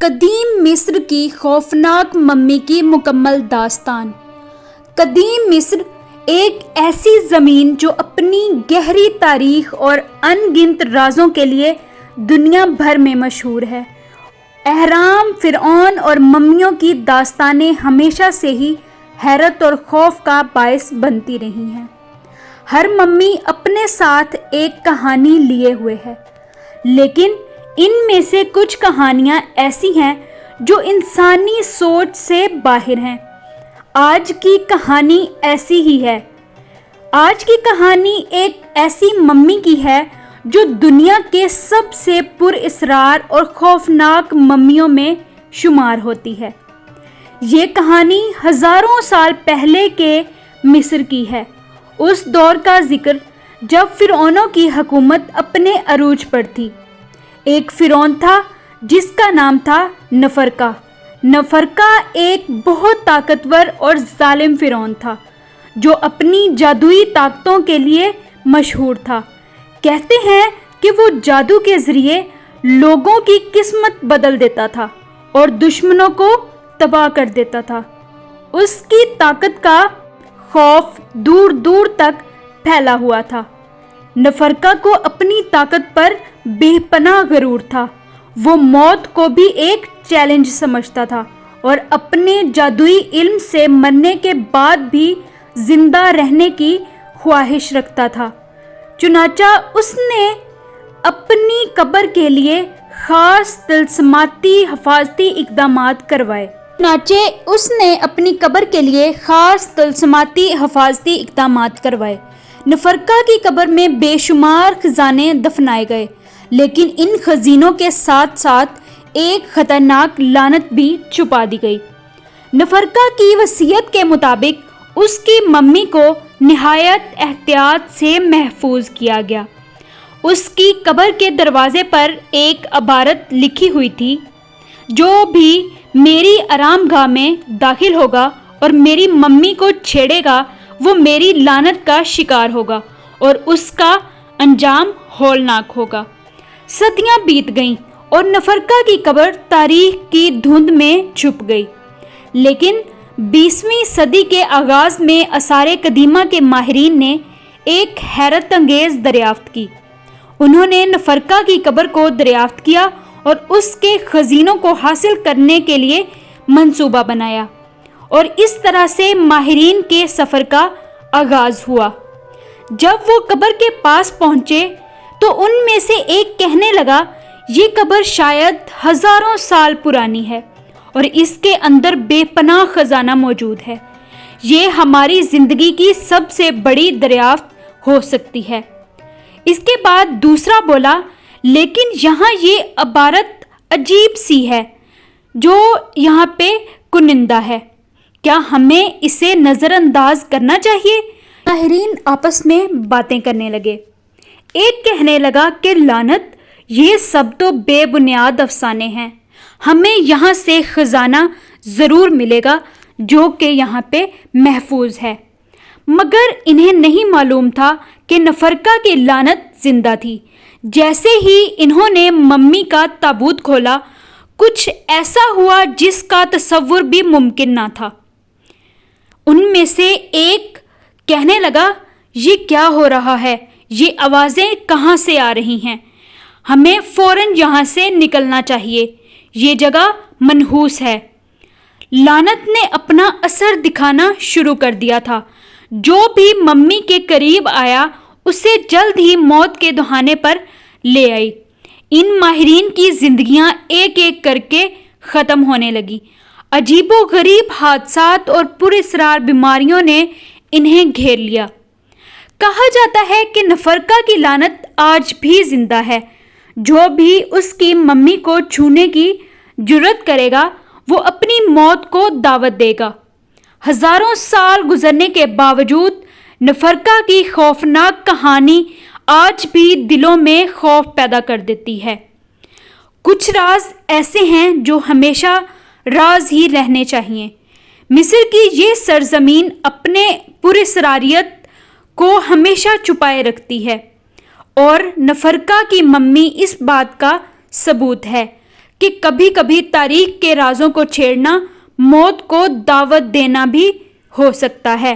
قدیم مصر کی خوفناک ممی کی مکمل داستان۔ قدیم مصر ایک ایسی زمین جو اپنی گہری تاریخ اور ان گنت رازوں کے لیے دنیا بھر میں مشہور ہے۔ اہرام، فرعون اور ممیوں کی داستانیں ہمیشہ سے ہی حیرت اور خوف کا باعث بنتی رہی ہیں۔ ہر ممی اپنے ساتھ ایک کہانی لیے ہوئے ہے، لیکن ان میں سے کچھ کہانیاں ایسی ہیں جو انسانی سوچ سے باہر ہیں۔ آج کی کہانی ایسی ہی ہے۔ آج کی کہانی ایک ایسی ممی کی ہے جو دنیا کے سب سے پر اسرار اور خوفناک ممیوں میں شمار ہوتی ہے۔ یہ کہانی ہزاروں سال پہلے کے مصر کی ہے، اس دور کا ذکر جب فرعونوں کی حکومت اپنے عروج پر تھی۔ ایک فرعون تھا جس کا نام تھا نفرکا۔ نفرکا ایک بہت طاقتور اور ظالم فرعون تھا جو اپنی جادوئی طاقتوں کے لیے مشہور تھا۔ کہتے ہیں کہ وہ جادو کے ذریعے لوگوں کی قسمت بدل دیتا تھا اور دشمنوں کو تباہ کر دیتا تھا۔ اس کی طاقت کا خوف دور دور تک پھیلا ہوا تھا۔ نفرکا کو اپنی طاقت پر بے پناہ غرور تھا۔ وہ موت کو بھی ایک چیلنج سمجھتا تھا اور اپنے جادوئی علم سے مرنے کے بعد بھی زندہ رہنے کی خواہش رکھتا تھا۔ چنانچہ اس نے اپنی قبر کے لیے خاص طلسماتی حفاظتی اقدامات کروائے۔ نفرکا کی قبر میں بے شمار خزانے دفنائے گئے، لیکن ان خزینوں کے ساتھ ساتھ ایک خطرناک لعنت بھی چھپا دی گئی۔ نفرکا کی وصیت کے مطابق اس کی ممی کو نہایت احتیاط سے محفوظ کیا گیا۔ اس کی قبر کے دروازے پر ایک عبارت لکھی ہوئی تھی: جو بھی میری آرام گاہ میں داخل ہوگا اور میری ممی کو چھیڑے گا وہ میری لعنت کا شکار ہوگا اور اس کا انجام ہولناک ہوگا۔ صدیاں بیت گئیں اور نفرکا کی قبر تاریخ کی دھند میں چھپ گئی، لیکن 20ویں صدی کے آغاز میں آثار قدیمہ کے ماہرین نے ایک حیرت انگیز دریافت کی۔ انہوں نے نفرکا کی قبر کو دریافت کیا اور اس کے خزینوں کو حاصل کرنے کے لیے منصوبہ بنایا، اور اس طرح سے ماہرین کے سفر کا آغاز ہوا۔ جب وہ قبر کے پاس پہنچے تو ان میں سے ایک کہنے لگا، یہ قبر شاید ہزاروں سال پرانی ہے اور اس کے اندر بے پناہ خزانہ موجود ہے۔ یہ ہماری زندگی کی سب سے بڑی دریافت ہو سکتی ہے۔ اس کے بعد دوسرا بولا، لیکن یہاں یہ عبارت عجیب سی ہے جو یہاں پہ کنندہ ہے، کیا ہمیں اسے نظر انداز کرنا چاہیے؟ ماہرین آپس میں باتیں کرنے لگے۔ ایک کہنے لگا کہ لعنت، یہ سب تو بے بنیاد افسانے ہیں، ہمیں یہاں سے خزانہ ضرور ملے گا جو کہ یہاں پہ محفوظ ہے۔ مگر انہیں نہیں معلوم تھا کہ نفرکا کی لعنت زندہ تھی۔ جیسے ہی انہوں نے ممی کا تابوت کھولا، کچھ ایسا ہوا جس کا تصور بھی ممکن نہ تھا۔ ان میں سے ایک کہنے لگا، یہ کیا ہو رہا ہے؟ یہ آوازیں کہاں سے آ رہی ہیں؟ ہمیں فوراً یہاں سے نکلنا چاہیے، یہ جگہ منحوس ہے۔ لعنت نے اپنا اثر دکھانا شروع کر دیا تھا۔ جو بھی ممی کے قریب آیا اسے جلد ہی موت کے دہانے پر لے آئی۔ ان ماہرین کی زندگیاں ایک ایک کر کے ختم ہونے لگی۔ عجیب و غریب حادثات اور پراسرار بیماریوں نے انہیں گھیر لیا۔ کہا جاتا ہے کہ نفرکا کی لعنت آج بھی زندہ ہے۔ جو بھی اس کی ممی کو چھونے کی جرات کرے گا وہ اپنی موت کو دعوت دے گا۔ ہزاروں سال گزرنے کے باوجود نفرکا کی خوفناک کہانی آج بھی دلوں میں خوف پیدا کر دیتی ہے۔ کچھ راز ایسے ہیں جو ہمیشہ راز ہی رہنے چاہیے۔ مصر کی یہ سرزمین اپنے پراسراریت کو ہمیشہ چھپائے رکھتی ہے، اور نفرکا کی ممی اس بات کا ثبوت ہے کہ کہ کبھی کبھی تاریخ کے رازوں کو چھیڑنا موت کو دعوت دینا بھی ہو سکتا ہے۔